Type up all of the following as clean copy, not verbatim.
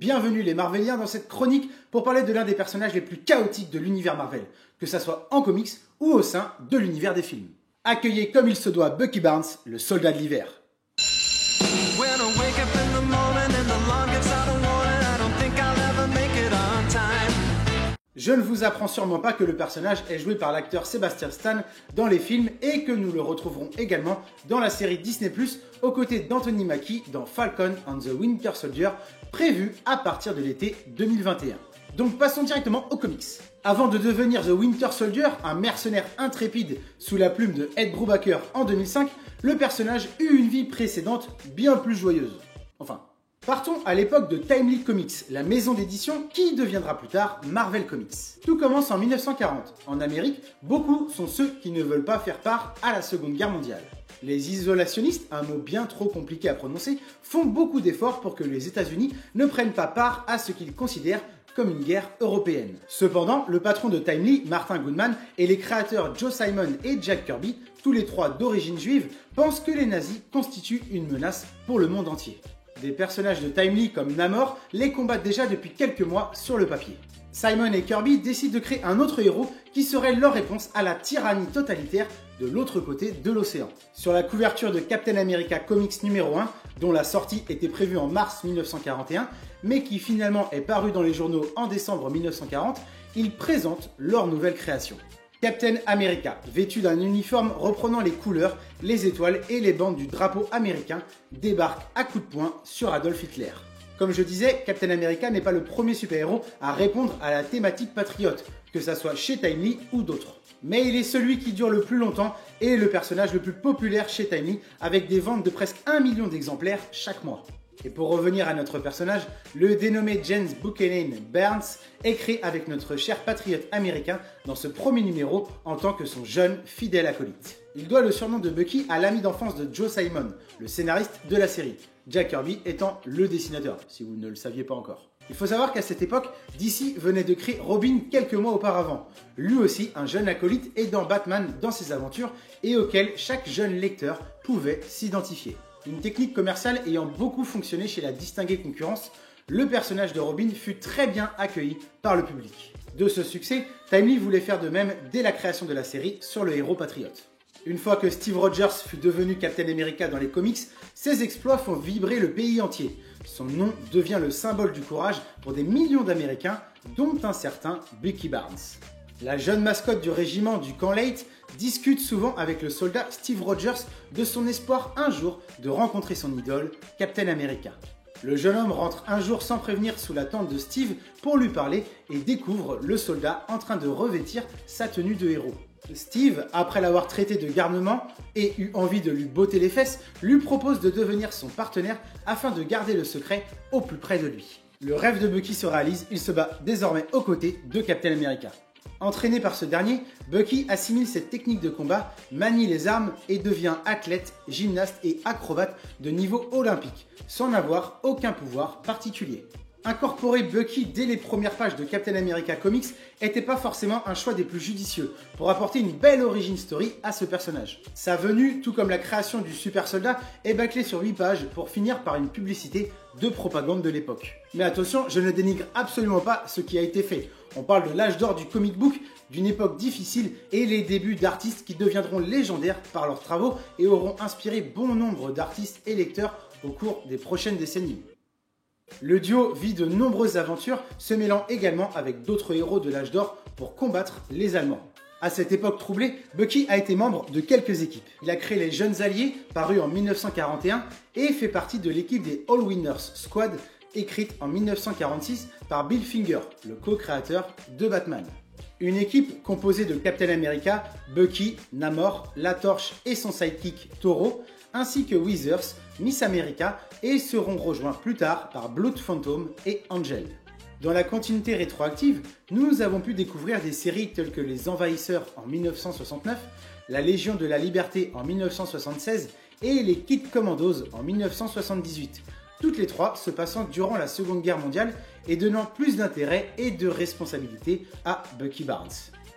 Bienvenue les Marveliens dans cette chronique pour parler de l'un des personnages les plus chaotiques de l'univers Marvel, que ça soit en comics ou au sein de l'univers des films. Accueillez comme il se doit Bucky Barnes, le soldat de l'hiver. Je ne vous apprends sûrement pas que le personnage est joué par l'acteur Sebastian Stan dans les films et que nous le retrouverons également dans la série Disney+, aux côtés d'Anthony Mackie dans Falcon and the Winter Soldier, prévu à partir de l'été 2021. Donc passons directement aux comics. Avant de devenir The Winter Soldier, un mercenaire intrépide sous la plume de Ed Brubaker en 2005, le personnage eut une vie précédente bien plus joyeuse. Enfin, partons à l'époque de Timely Comics, la maison d'édition qui deviendra plus tard Marvel Comics. Tout commence en 1940. En Amérique, beaucoup sont ceux qui ne veulent pas faire part à la Seconde Guerre mondiale. Les isolationnistes, un mot bien trop compliqué à prononcer, font beaucoup d'efforts pour que les États-Unis ne prennent pas part à ce qu'ils considèrent comme une guerre européenne. Cependant, le patron de Timely, Martin Goodman, et les créateurs Joe Simon et Jack Kirby, tous les trois d'origine juive, pensent que les nazis constituent une menace pour le monde entier. Des personnages de Timely comme Namor les combattent déjà depuis quelques mois sur le papier. Simon et Kirby décident de créer un autre héros qui serait leur réponse à la tyrannie totalitaire de l'autre côté de l'océan. Sur la couverture de Captain America Comics numéro 1, dont la sortie était prévue en mars 1941, mais qui finalement est paru dans les journaux en décembre 1940, ils présentent leur nouvelle création. Captain America, vêtu d'un uniforme reprenant les couleurs, les étoiles et les bandes du drapeau américain, débarque à coups de poing sur Adolf Hitler. Comme je disais, Captain America n'est pas le premier super-héros à répondre à la thématique patriote, que ça soit chez Timely ou d'autres. Mais il est celui qui dure le plus longtemps et le personnage le plus populaire chez Timely, avec des ventes de presque 1 million d'exemplaires chaque mois. Et pour revenir à notre personnage, le dénommé James Buchanan Barnes est créé avec notre cher patriote américain dans ce premier numéro en tant que son jeune, fidèle acolyte. Il doit le surnom de Bucky à l'ami d'enfance de Joe Simon, le scénariste de la série, Jack Kirby étant le dessinateur, si vous ne le saviez pas encore. Il faut savoir qu'à cette époque, DC venait de créer Robin quelques mois auparavant, lui aussi un jeune acolyte aidant Batman dans ses aventures et auquel chaque jeune lecteur pouvait s'identifier. Une technique commerciale ayant beaucoup fonctionné chez la distinguée concurrence, le personnage de Robin fut très bien accueilli par le public. De ce succès, Timely voulait faire de même dès la création de la série sur le héros patriote. Une fois que Steve Rogers fut devenu Captain America dans les comics, ses exploits font vibrer le pays entier. Son nom devient le symbole du courage pour des millions d'Américains, dont un certain Bucky Barnes. La jeune mascotte du régiment du camp Leyte discute souvent avec le soldat Steve Rogers de son espoir un jour de rencontrer son idole, Captain America. Le jeune homme rentre un jour sans prévenir sous la tente de Steve pour lui parler et découvre le soldat en train de revêtir sa tenue de héros. Steve, après l'avoir traité de garnement et eu envie de lui botter les fesses, lui propose de devenir son partenaire afin de garder le secret au plus près de lui. Le rêve de Bucky se réalise, il se bat désormais aux côtés de Captain America. Entraîné par ce dernier, Bucky assimile cette technique de combat, manie les armes et devient athlète, gymnaste et acrobate de niveau olympique, sans avoir aucun pouvoir particulier. Incorporer Bucky dès les premières pages de Captain America Comics n'était pas forcément un choix des plus judicieux pour apporter une belle origin story à ce personnage. Sa venue, tout comme la création du super soldat, est bâclée sur 8 pages pour finir par une publicité de propagande de l'époque. Mais attention, je ne dénigre absolument pas ce qui a été fait. On parle de l'âge d'or du comic book, d'une époque difficile et les débuts d'artistes qui deviendront légendaires par leurs travaux et auront inspiré bon nombre d'artistes et lecteurs au cours des prochaines décennies. Le duo vit de nombreuses aventures, se mêlant également avec d'autres héros de l'âge d'or pour combattre les Allemands. À cette époque troublée, Bucky a été membre de quelques équipes. Il a créé les Jeunes Alliés, paru en 1941, et fait partie de l'équipe des All Winners Squad, écrite en 1946 par Bill Finger, le co-créateur de Batman. Une équipe composée de Captain America, Bucky, Namor, La Torche et son sidekick Toro, ainsi que Withers, Miss America, et seront rejoints plus tard par Blood Phantom et Angel. Dans la continuité rétroactive, nous avons pu découvrir des séries telles que Les Envahisseurs en 1969, La Légion de la Liberté en 1976 et les Kid Commandos en 1978. Toutes les trois se passant durant la Seconde Guerre mondiale et donnant plus d'intérêt et de responsabilité à Bucky Barnes.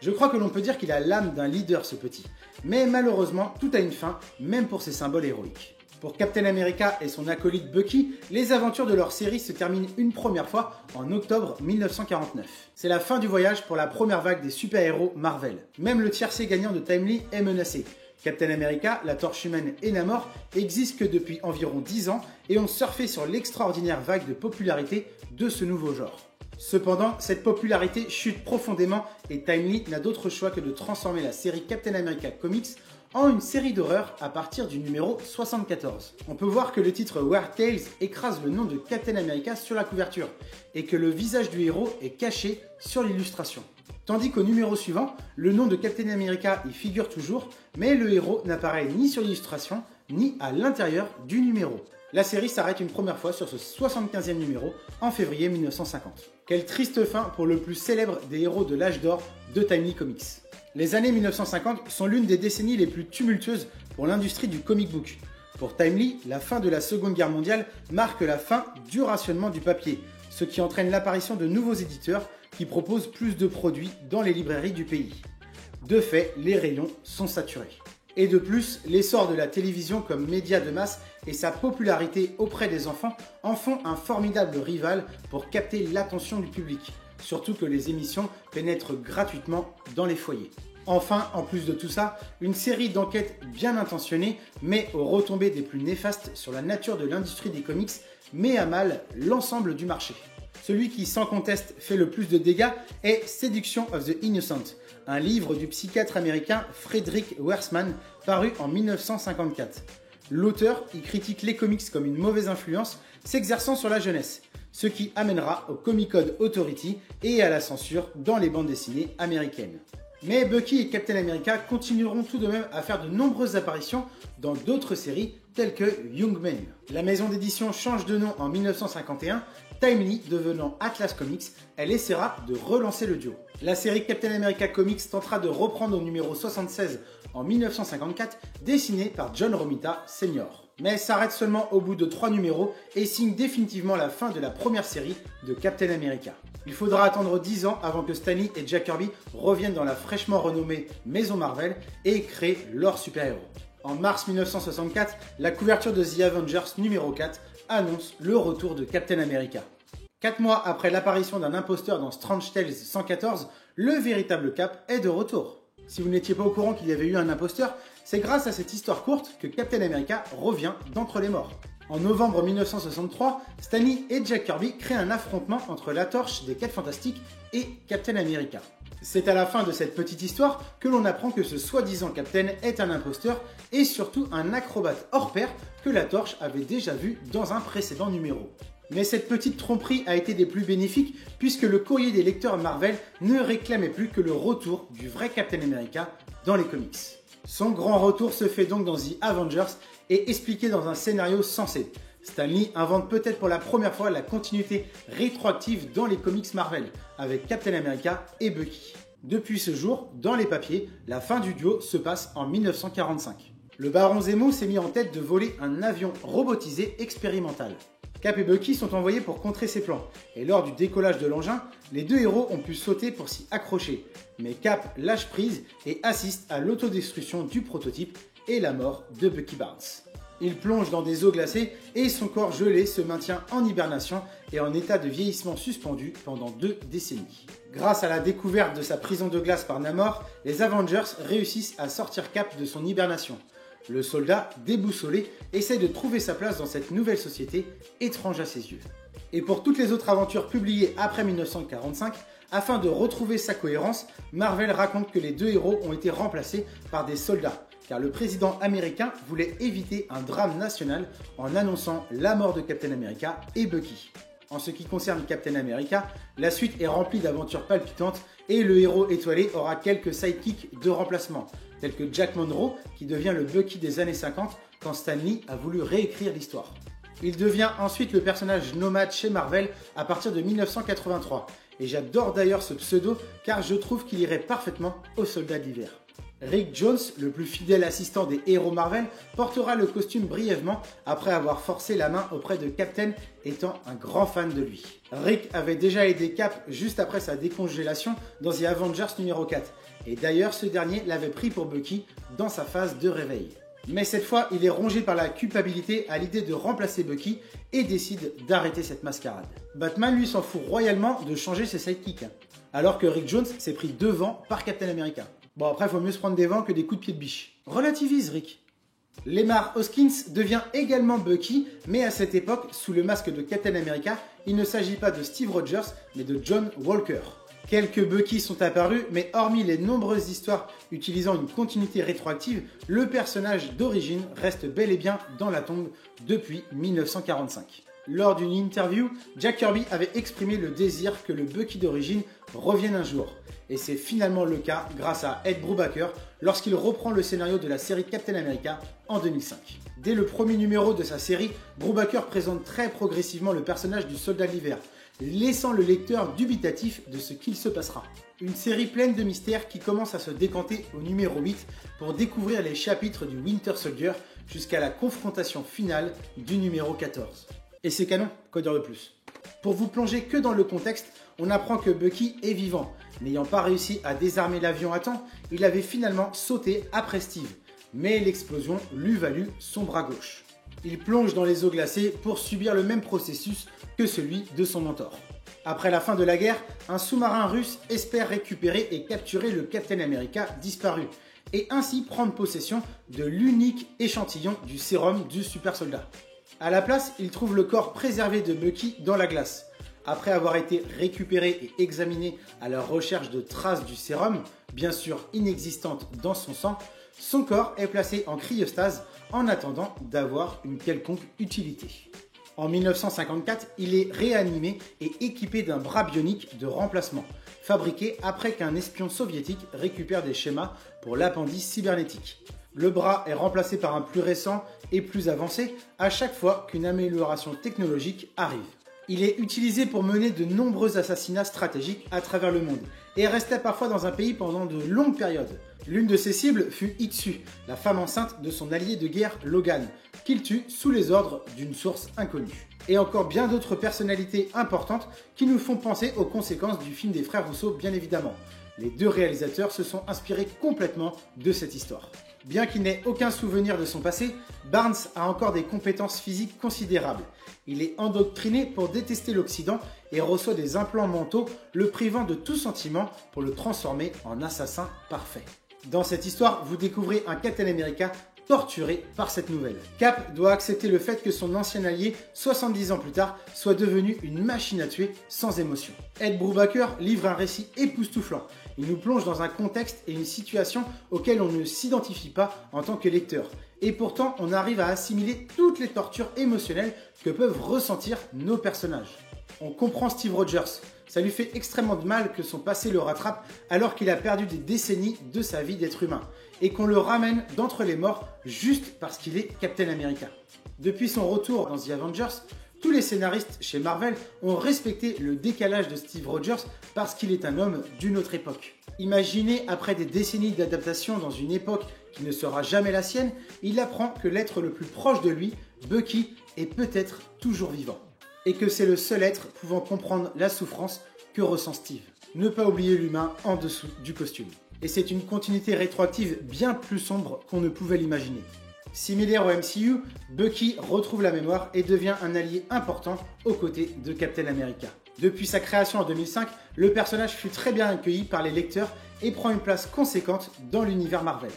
Je crois que l'on peut dire qu'il a l'âme d'un leader ce petit, mais malheureusement tout a une fin, même pour ses symboles héroïques. Pour Captain America et son acolyte Bucky, les aventures de leur série se terminent une première fois en octobre 1949. C'est la fin du voyage pour la première vague des super-héros Marvel. Même le tiercé gagnant de Timely est menacé. Captain America, la Torche Humaine et Namor existent que depuis environ 10 ans et ont surfé sur l'extraordinaire vague de popularité de ce nouveau genre. Cependant, cette popularité chute profondément et Timely n'a d'autre choix que de transformer la série Captain America Comics en une série d'horreur à partir du numéro 74. On peut voir que le titre Weird Tales écrase le nom de Captain America sur la couverture et que le visage du héros est caché sur l'illustration. Tandis qu'au numéro suivant, le nom de Captain America y figure toujours, mais le héros n'apparaît ni sur l'illustration, ni à l'intérieur du numéro. La série s'arrête une première fois sur ce 75e numéro en février 1950. Quelle triste fin pour le plus célèbre des héros de l'âge d'or de Timely Comics. Les années 1950 sont l'une des décennies les plus tumultueuses pour l'industrie du comic book. Pour Timely, la fin de la Seconde Guerre mondiale marque la fin du rationnement du papier, ce qui entraîne l'apparition de nouveaux éditeurs qui proposent plus de produits dans les librairies du pays. De fait, les rayons sont saturés. Et de plus, l'essor de la télévision comme média de masse et sa popularité auprès des enfants en font un formidable rival pour capter l'attention du public, surtout que les émissions pénètrent gratuitement dans les foyers. Enfin, en plus de tout ça, une série d'enquêtes bien intentionnées, mais aux retombées des plus néfastes sur la nature de l'industrie des comics, met à mal l'ensemble du marché. Celui qui, sans conteste, fait le plus de dégâts est Seduction of the Innocent, un livre du psychiatre américain Frederick Wiseman paru en 1954. L'auteur y critique les comics comme une mauvaise influence s'exerçant sur la jeunesse, ce qui amènera au Comic Code Authority et à la censure dans les bandes dessinées américaines. Mais Bucky et Captain America continueront tout de même à faire de nombreuses apparitions dans d'autres séries telles que Young Men. La maison d'édition change de nom en 1951, Timely devenant Atlas Comics, elle essaiera de relancer le duo. La série Captain America Comics tentera de reprendre au numéro 76 en 1954, dessiné par John Romita Sr. Mais s'arrête seulement au bout de 3 numéros et signe définitivement la fin de la première série de Captain America. Il faudra attendre 10 ans avant que Stan Lee et Jack Kirby reviennent dans la fraîchement renommée Maison Marvel et créent leur super-héros. En mars 1964, la couverture de The Avengers numéro 4 annonce le retour de Captain America. 4 mois après l'apparition d'un imposteur dans Strange Tales 114, le véritable Cap est de retour. Si vous n'étiez pas au courant qu'il y avait eu un imposteur, c'est grâce à cette histoire courte que Captain America revient d'entre les morts. En novembre 1963, Stan Lee et Jack Kirby créent un affrontement entre la Torche des 4 Fantastiques et Captain America. C'est à la fin de cette petite histoire que l'on apprend que ce soi-disant Captain est un imposteur et surtout un acrobate hors pair que la Torche avait déjà vu dans un précédent numéro. Mais cette petite tromperie a été des plus bénéfiques puisque le courrier des lecteurs Marvel ne réclamait plus que le retour du vrai Captain America dans les comics. Son grand retour se fait donc dans The Avengers et expliqué dans un scénario sensé. Stan Lee invente peut-être pour la première fois la continuité rétroactive dans les comics Marvel avec Captain America et Bucky. Depuis ce jour, dans les papiers, la fin du duo se passe en 1945. Le baron Zemo s'est mis en tête de voler un avion robotisé expérimental. Cap et Bucky sont envoyés pour contrer ses plans, et lors du décollage de l'engin, les deux héros ont pu sauter pour s'y accrocher. Mais Cap lâche prise et assiste à l'autodestruction du prototype et la mort de Bucky Barnes. Il plonge dans des eaux glacées et son corps gelé se maintient en hibernation et en état de vieillissement suspendu pendant 2 décennies. Grâce à la découverte de sa prison de glace par Namor, les Avengers réussissent à sortir Cap de son hibernation. Le soldat, déboussolé, essaie de trouver sa place dans cette nouvelle société étrange à ses yeux. Et pour toutes les autres aventures publiées après 1945, afin de retrouver sa cohérence, Marvel raconte que les deux héros ont été remplacés par des soldats, car le président américain voulait éviter un drame national en annonçant la mort de Captain America et Bucky. En ce qui concerne Captain America, la suite est remplie d'aventures palpitantes et le héros étoilé aura quelques sidekicks de remplacement, tels que Jack Monroe qui devient le Bucky des années 50 quand Stan Lee a voulu réécrire l'histoire. Il devient ensuite le personnage nomade chez Marvel à partir de 1983 et j'adore d'ailleurs ce pseudo car je trouve qu'il irait parfaitement aux soldats d'hiver. Rick Jones, le plus fidèle assistant des héros Marvel, portera le costume brièvement après avoir forcé la main auprès de Captain, étant un grand fan de lui. Rick avait déjà aidé Cap juste après sa décongélation dans The Avengers numéro 4, et d'ailleurs ce dernier l'avait pris pour Bucky dans sa phase de réveil. Mais cette fois, il est rongé par la culpabilité à l'idée de remplacer Bucky et décide d'arrêter cette mascarade. Batman lui s'en fout royalement de changer ses sidekicks, alors que Rick Jones s'est pris 2 vents par Captain America. Bon après, il faut mieux se prendre des vents que des coups de pied de biche. Relativise Rick. Lemar Hoskins devient également Bucky, mais à cette époque, sous le masque de Captain America, il ne s'agit pas de Steve Rogers, mais de John Walker. Quelques Bucky sont apparus, mais hormis les nombreuses histoires utilisant une continuité rétroactive, le personnage d'origine reste bel et bien dans la tombe depuis 1945. Lors d'une interview, Jack Kirby avait exprimé le désir que le Bucky d'origine revienne un jour. Et c'est finalement le cas grâce à Ed Brubaker lorsqu'il reprend le scénario de la série Captain America en 2005. Dès le premier numéro de sa série, Brubaker présente très progressivement le personnage du soldat de l'hiver, laissant le lecteur dubitatif de ce qu'il se passera. Une série pleine de mystères qui commence à se décanter au numéro 8 pour découvrir les chapitres du Winter Soldier jusqu'à la confrontation finale du numéro 14. Et c'est canon, quoi dire de plus? Pour vous plonger que dans le contexte, on apprend que Bucky est vivant. N'ayant pas réussi à désarmer l'avion à temps, il avait finalement sauté après Steve. Mais l'explosion lui valut son bras gauche. Il plonge dans les eaux glacées pour subir le même processus que celui de son mentor. Après la fin de la guerre, un sous-marin russe espère récupérer et capturer le Captain America disparu, et ainsi prendre possession de l'unique échantillon du sérum du super soldat. À la place, il trouve le corps préservé de Bucky dans la glace. Après avoir été récupéré et examiné à la recherche de traces du sérum, bien sûr inexistantes dans son sang, son corps est placé en cryostase en attendant d'avoir une quelconque utilité. En 1954, il est réanimé et équipé d'un bras bionique de remplacement, fabriqué après qu'un espion soviétique récupère des schémas pour l'appendice cybernétique. Le bras est remplacé par un plus récent et plus avancé à chaque fois qu'une amélioration technologique arrive. Il est utilisé pour mener de nombreux assassinats stratégiques à travers le monde et restait parfois dans un pays pendant de longues périodes. L'une de ses cibles fut Itsu, la femme enceinte de son allié de guerre Logan, qu'il tue sous les ordres d'une source inconnue. Et encore bien d'autres personnalités importantes qui nous font penser aux conséquences du film des frères Rousseau, bien évidemment. Les 2 réalisateurs se sont inspirés complètement de cette histoire. Bien qu'il n'ait aucun souvenir de son passé, Barnes a encore des compétences physiques considérables. Il est endoctriné pour détester l'Occident et reçoit des implants mentaux, le privant de tout sentiment pour le transformer en assassin parfait. Dans cette histoire, vous découvrez un Captain America torturé par cette nouvelle. Cap doit accepter le fait que son ancien allié, 70 ans plus tard, soit devenu une machine à tuer sans émotion. Ed Brubaker livre un récit époustouflant. Il nous plonge dans un contexte et une situation auxquels on ne s'identifie pas en tant que lecteur. Et pourtant, on arrive à assimiler toutes les tortures émotionnelles que peuvent ressentir nos personnages. On comprend Steve Rogers. Ça lui fait extrêmement de mal que son passé le rattrape alors qu'il a perdu des décennies de sa vie d'être humain et qu'on le ramène d'entre les morts juste parce qu'il est Captain America. Depuis son retour dans The Avengers, tous les scénaristes chez Marvel ont respecté le décalage de Steve Rogers parce qu'il est un homme d'une autre époque. Imaginez, après des décennies d'adaptation dans une époque qui ne sera jamais la sienne, il apprend que l'être le plus proche de lui, Bucky, est peut-être toujours vivant. Et que c'est le seul être pouvant comprendre la souffrance que ressent Steve. Ne pas oublier l'humain en dessous du costume. Et c'est une continuité rétroactive bien plus sombre qu'on ne pouvait l'imaginer. Similaire au MCU, Bucky retrouve la mémoire et devient un allié important aux côtés de Captain America. Depuis sa création en 2005, le personnage fut très bien accueilli par les lecteurs et prend une place conséquente dans l'univers Marvel.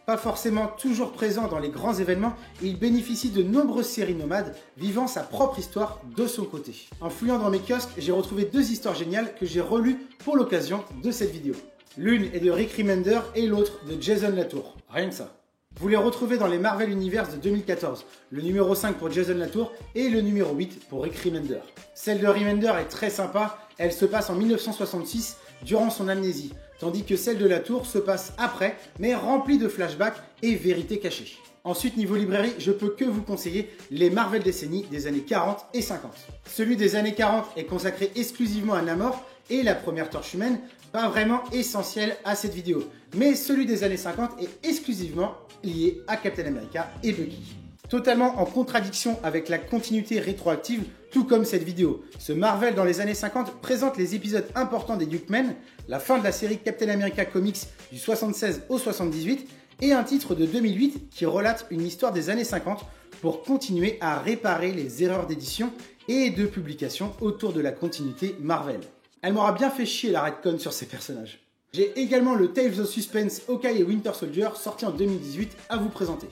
Pas forcément toujours présent dans les grands événements, il bénéficie de nombreuses séries nomades vivant sa propre histoire de son côté. En fouillant dans mes kiosques, j'ai retrouvé 2 histoires géniales que j'ai relues pour l'occasion de cette vidéo. L'une est de Rick Remender et l'autre de Jason Latour. Rien que ça. Vous les retrouvez dans les Marvel Universe de 2014, le numéro 5 pour Jason Latour et le numéro 8 pour Rick Remender. Celle de Remender est très sympa, elle se passe en 1966 durant son amnésie, tandis que celle de Latour se passe après, mais remplie de flashbacks et vérités cachées. Ensuite, niveau librairie, je peux que vous conseiller les Marvel décennies des années 40 et 50. Celui des années 40 est consacré exclusivement à Namor et la première torche humaine, pas vraiment essentiel à cette vidéo. Mais celui des années 50 est exclusivement lié à Captain America et Bucky. Totalement en contradiction avec la continuité rétroactive, tout comme cette vidéo. Ce Marvel dans les années 50 présente les épisodes importants des Dukemen, la fin de la série Captain America Comics du 76 au 78, et un titre de 2008 qui relate une histoire des années 50 pour continuer à réparer les erreurs d'édition et de publication autour de la continuité Marvel. Elle m'aura bien fait chier la retcon sur ces personnages. J'ai également le Tales of Suspense Hawkeye et Winter Soldier sorti en 2018 à vous présenter.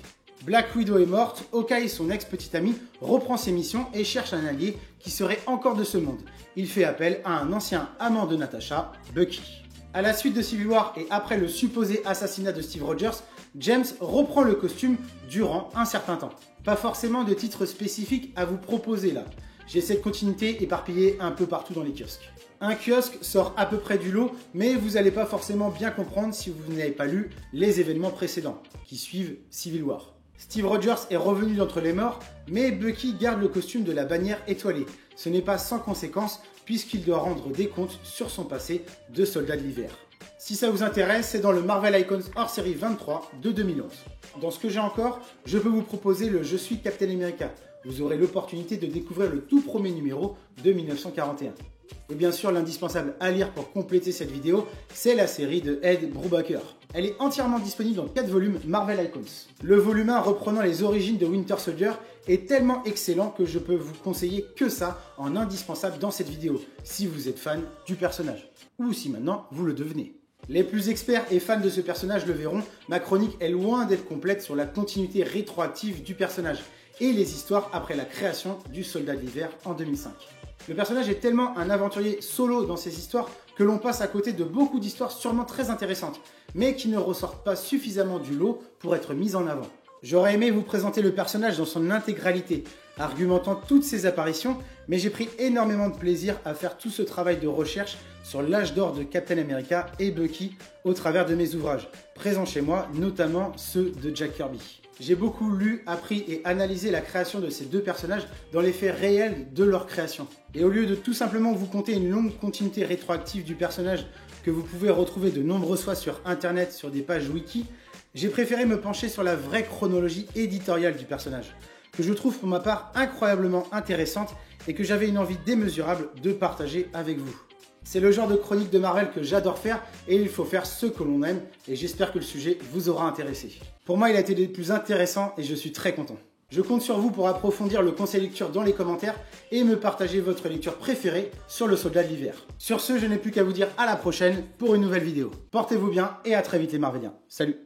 Black Widow est morte, Hawkeye, son ex-petite amie, reprend ses missions et cherche un allié qui serait encore de ce monde. Il fait appel à un ancien amant de Natasha, Bucky. À la suite de Civil War et après le supposé assassinat de Steve Rogers, James reprend le costume durant un certain temps. Pas forcément de titre spécifique à vous proposer là. J'ai cette continuité éparpillée un peu partout dans les kiosques. Un kiosque sort à peu près du lot, mais vous n'allez pas forcément bien comprendre si vous n'avez pas lu les événements précédents, qui suivent Civil War. Steve Rogers est revenu d'entre les morts, mais Bucky garde le costume de la bannière étoilée. Ce n'est pas sans conséquence, puisqu'il doit rendre des comptes sur son passé de soldat de l'hiver. Si ça vous intéresse, c'est dans le Marvel Icons hors série 23 de 2011. Dans ce que j'ai encore, je peux vous proposer le Je suis Captain America. Vous aurez l'opportunité de découvrir le tout premier numéro de 1941. Et bien sûr, l'indispensable à lire pour compléter cette vidéo, c'est la série de Ed Brubaker. Elle est entièrement disponible dans 4 volumes Marvel Icons. Le volume 1 reprenant les origines de Winter Soldier est tellement excellent que je peux vous conseiller que ça en indispensable dans cette vidéo, si vous êtes fan du personnage. Ou si maintenant vous le devenez. Les plus experts et fans de ce personnage le verront, ma chronique est loin d'être complète sur la continuité rétroactive du personnage et les histoires après la création du Soldat de l'hiver en 2005. Le personnage est tellement un aventurier solo dans ses histoires que l'on passe à côté de beaucoup d'histoires sûrement très intéressantes, mais qui ne ressortent pas suffisamment du lot pour être mises en avant. J'aurais aimé vous présenter le personnage dans son intégralité, argumentant toutes ses apparitions, mais j'ai pris énormément de plaisir à faire tout ce travail de recherche sur l'âge d'or de Captain America et Bucky au travers de mes ouvrages, présents chez moi, notamment ceux de Jack Kirby. J'ai beaucoup lu, appris et analysé la création de ces deux personnages dans les faits réels de leur création. Et au lieu de tout simplement vous conter une longue continuité rétroactive du personnage que vous pouvez retrouver de nombreuses fois sur internet sur des pages wiki, j'ai préféré me pencher sur la vraie chronologie éditoriale du personnage, que je trouve pour ma part incroyablement intéressante et que j'avais une envie démesurable de partager avec vous. C'est le genre de chronique de Marvel que j'adore faire et il faut faire ce que l'on aime et j'espère que le sujet vous aura intéressé. Pour moi, il a été des plus intéressants et je suis très content. Je compte sur vous pour approfondir le conseil lecture dans les commentaires et me partager votre lecture préférée sur le Soldat de l'hiver. Sur ce, je n'ai plus qu'à vous dire à la prochaine pour une nouvelle vidéo. Portez-vous bien et à très vite les Marveliens. Salut!